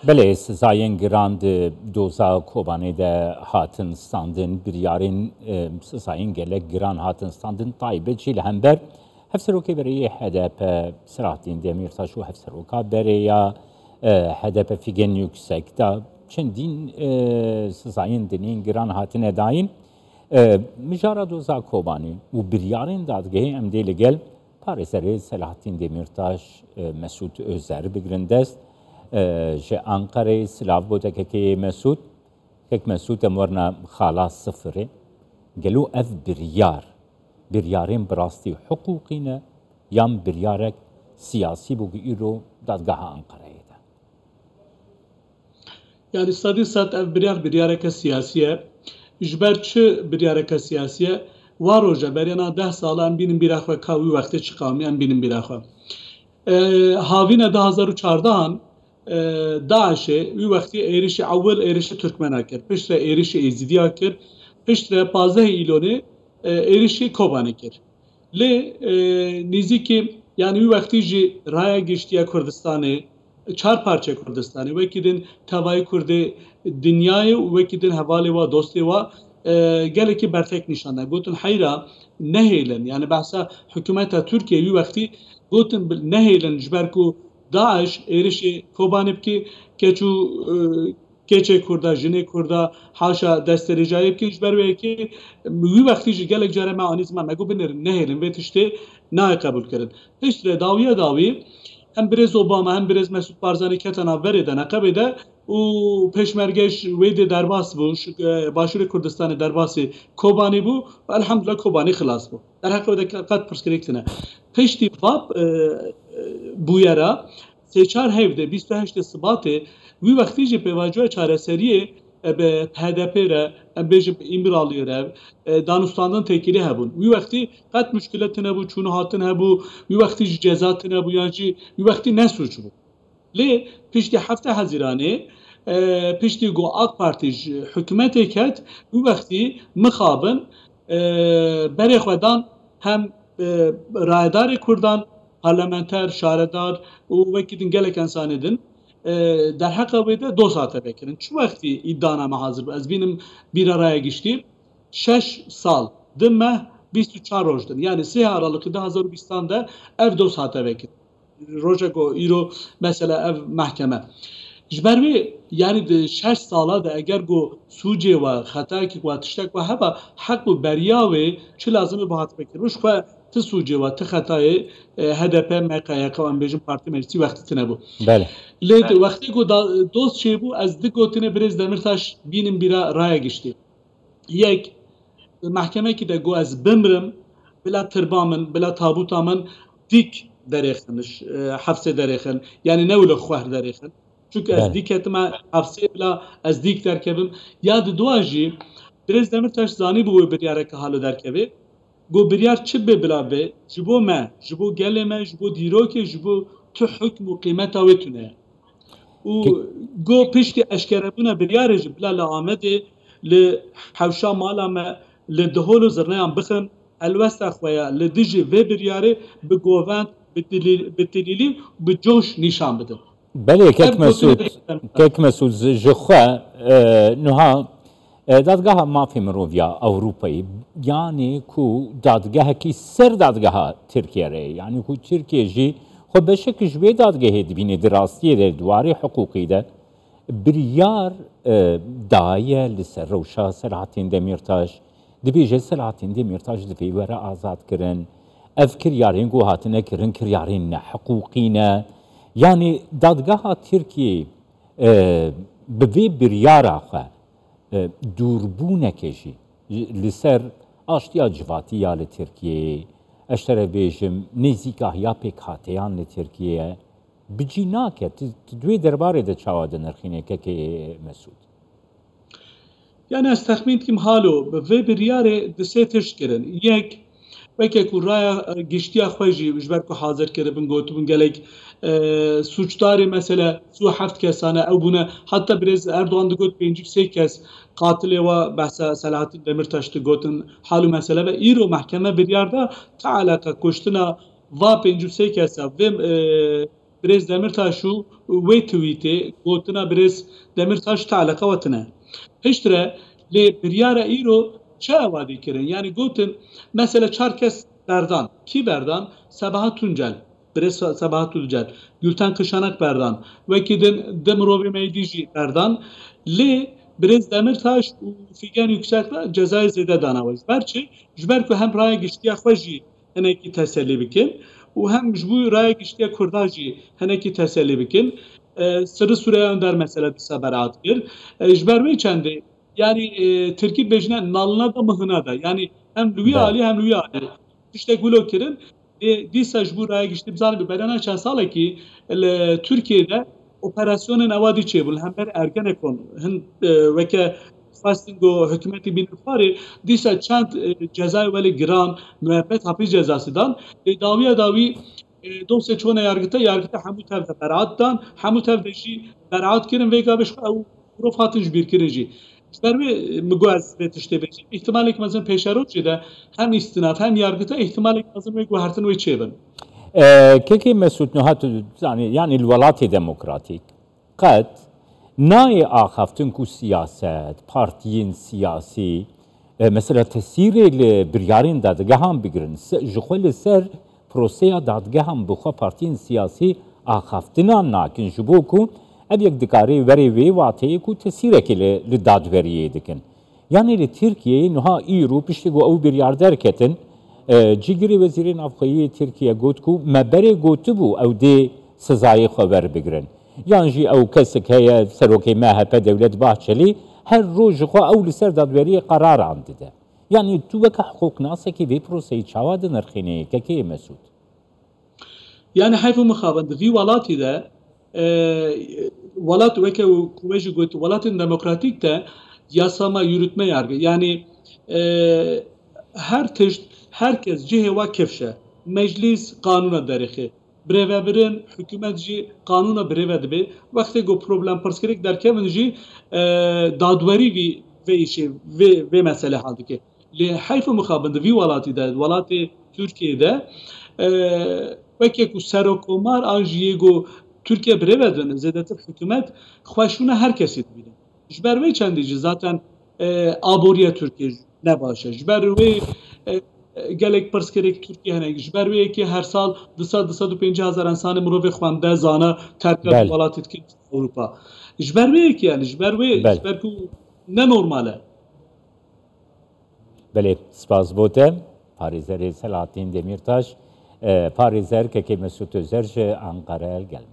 بله سزایên giran di doza Kobanê de hatin standin biryarên sezayên gelek giran hatin standin taybet jî li hember hevserokê bereyê HDP Selahattin Demirtaş û hevseroka berêya HDP Figen Yüksek da çendîn sezayên dinên giran hatine dayîn mijara doza Kobanê û biryarên dadgehê em dê li gel parêzerê Selahattin Demirtaş Mesut Özer bigirin dest ji Ankara'yı silav botekekê Mesut, kek Mesut em werna xala sıfırê, gelo ev biryarên bi rastî hukukî ne yan biryarek siyasî bû îro dadgeha Ankara'yê de. Yani sadî sat ev biryareke siyasî ye, ji ber çi biryareke siyasî ye, wa roja berêna 10 sala em bînin bîra xwe ka wî wextê çi qawmî em bînin bîra xwe. Havîne 2014 Daişê wî wextî êrişî ewil êrişî Türkmena kir, piştre êrişî Êzidiya kir, piştre 15 îlonê êrişî Kobanê kir. Lê nêzîkî yani wî wextî jî raya giştiya Kurdistanê, çar parça Kurdistanê, wekî din tevayê Kurdê dinyayê û wekî din hevalê wa dostê wa gelekî bertek nîşan. Gotin heyra nehêlin, yani behsa hikûmeta Tirkiye wî wextî gotin nehêlin ji ber ku Daesh êrişê Kobanê bike keçû keçê Kurda, jinê Kurda haşa desterêjayê bike ji ber wekî wî wextî jî gelek care me anî zima me got binêrin nehêlin vê tiştê nayê qebûl kirin. Piştre dawiya dawî hem Birêz Obama hem Birêz Mesut Barzanî ketin verê de neqebê de û pêşmergeş wê dê derbas bû Başûrê Kurdistanê derbasê Kobanê bû elhemdullah Kobanê xilas bû. Derheqê de qet pirsgirêk tune. Piştî vap bûyera sêçar hevde 28 Sibatê wî wextî jî pêvajoya çareseriyê be HDP re em bêjim İmralıya re danûstandin têkilî hebûn. Wî wextî qet muşkilet tune bû, çûna hatin hebû, wî wextî jî ceza tune bû yan jî wî wextî ne suç bû. Lê piştî hefta Hezîranê piştî got AK Parti ji hikûmetê ket wî wextî mixabin berê xwe dan hem rayedarê Kurdan parlamenter, şaredar û wekî din gelek ensanê din derheqa wê de doz hate vekirin. Çi wextî îdana me hazir bû? Ez bînim bîra raya giştî 6 sal din me 24 roj din. Yani 3 Aralık'ı 2020 de ev doz hate vekirin. Roja ku îro mesela ev mehkeme. Ji ber wê yani di 6 sala de eger got sûcê we xetakî we tiştek we heba heq û beriya wê çi lazim e bi hat vekirin. Ji xwe ti sûcê we ti xetayê HDP MKYK em bêjin Partî Meclisî wextî tune bû. Lê wextê ku dost çêbû ez digotine Birêz Demirtaş bînim bîra raya giştî. Yek mehkemekî de got ez bimirim bila tirba min bila tabuta min dîk derêxin hefsê derêxin yani ne wilo xwehr derêxin. Çünkü ez dîk ketime hefsê bila ez dîk derkevim ya di duwa jî Birêz Demirtaş zanî bû wê biryareke halı derkevê got biryar çi bê bila bê ji bo me, ji bo gelê me, ji bo dîrokê, ji bo tu hukm û qîmeta wê tune ye. û got piştî eşkerebûna biryarê jî bila li Amedê li hewşa mala me li dihol û zirneyan bixin helwesta xwe ya li dijî vê biryarê bi govend bi tilîlî bi coş nîşan bidin. Belê kek Mesut ji xwe niha dadgeha mafê miroviya Ewropayê yani ku dadgehekî ser dadgeha Tirkiyeyê yani ku Tirkiye jî xwe beşek ji vê dadgehê dibîne di rastiyê de dwarê hukukî de biryar daye li ser rewşa Selahattin Demirtaş dibêje Selahattin Demirtaş divê were azad kirin ev kiryarên got hatine kirin kiryarên ne hukukî ne yani dadgeha Tirkiyeyê bi vê biryara xwe dûrbûneke jî li ser aştiya civatiya li Tirkiyeyê eştere bêjim nêzîkahiya pêkhateyan li Tirkiyeyê bicî nake dwê derbarê de çawa di nirxîne kekê Mesut. Yani ez texmîn dikim halo bi vê biryarê di sê tişt kirin. Yek weke ku raya giştiya xwe jî ji ber ku hazir kiribin gotibin gelek suçdarê mesela su heft kesane ew bûne hatta Birêz Erdoğan digot 5-3 kes qatilê we behsa Selahattin Demirtaş digotin halû mesele ve îro mehkeme biryar da te alaka kuştina va 5-3 kesa vê برز دمرتاش و وی تویته گوتنا برز دمرتاش تعلقه وتنه هشتره لی بریاره ایرو چه اوادی کرن یعنی گوتن مثلا چهار کس بردان کی بردان Sabahat Tuncel برز Sabahat Tuncel Gülten Kışanak berdan ve ki Demirovi Meydici berdan لی برز دمرتاش و فیگان یکسکلا جزای زیده دانویز برچه جبر که هم رای گشتیا خوشی هنکی تسلی بکن و هم جبوی رای گشتیا کرداجی هنکی تسلی بکن sırı süreye önder mesela saberaat bir. Jberve çende yani Türkiye bejne nalına da mıhına da yani hem Louis Ali hem Louis Ali. İşte Gülokir'in disaj buraya geçtim zaten bir bedene çansala ki Türkiye'de operasyonun avadi çebul hem bir Ergenekon hem ve ki fastingo hükümeti bin fari disa çant cezai veli giran müebbet hapis cezasından davi dosya çoğuna yargıta hamu tevde beraattan hamu tevde jî beraat kirin ve gabeş ev profatın jbir kirin jî Berbe miguaz betişte beşi ihtimalle ki mesela peşerot de hem istinaf hem yargıta ihtimalle ki mesela ve guhartın ve çevin. كيكي مسعود نهات يعني الولايات الديمقراطيك قد ناي آخفتن كو سياسات بارتيين سياسي مثلا تسير البريارين دادگاهم بگرن جخول سر پروسيا دادگاهم بخوا بارتيين سياسي آخفتنا ناكن جبوكو اب یک دکاری وری وی واتی کو تسیره که لدادوریه دکن یعنی لترکیه نها ایرو پشتی گو او بریار درکتن جیگری وزیرین افغایی ترکیه گوت کو مبری گوتو بو او دی سزای خبر بگرن یعنی جی او کسک هیا سروکی مهپه دولت باحچلی هر روز خو او لسر دادوریه قرار عندي ده يعني تو وك حقوق ناسه كي في بروسي چاواد نرخيني كي مسعود يعني حيث مخابن في ولاتي ده Valat ve kuvveci götü Valat'ın demokratik de yasama yürütme yargı yani herkes ciheva kefşe meclis kanuna derihi brevebirin hükümetci kanuna brevedibi vakti go problem perskerek derken ji dadveri ve işi ve mesele halde ki li hayfı mukabında vi Valat'ı da Valat'ı Türkiye'de ve ki serokomar anjiyego Türkiye brevedin zedetir hükümet xoşuna herkesi bile. Jberve çendici zaten aboriye Türkiye ne başa. Jberve gelek perskerek Türkiye hene. Jberve ki her sal 250,000 insan murove xwande zana terk velat ki Avrupa. Jberve ki yani jberve ne normale. Bele spas bote Parizer Selahattin Demirtaş Parizer ke Mesut Özerce Ankara'ya geldi.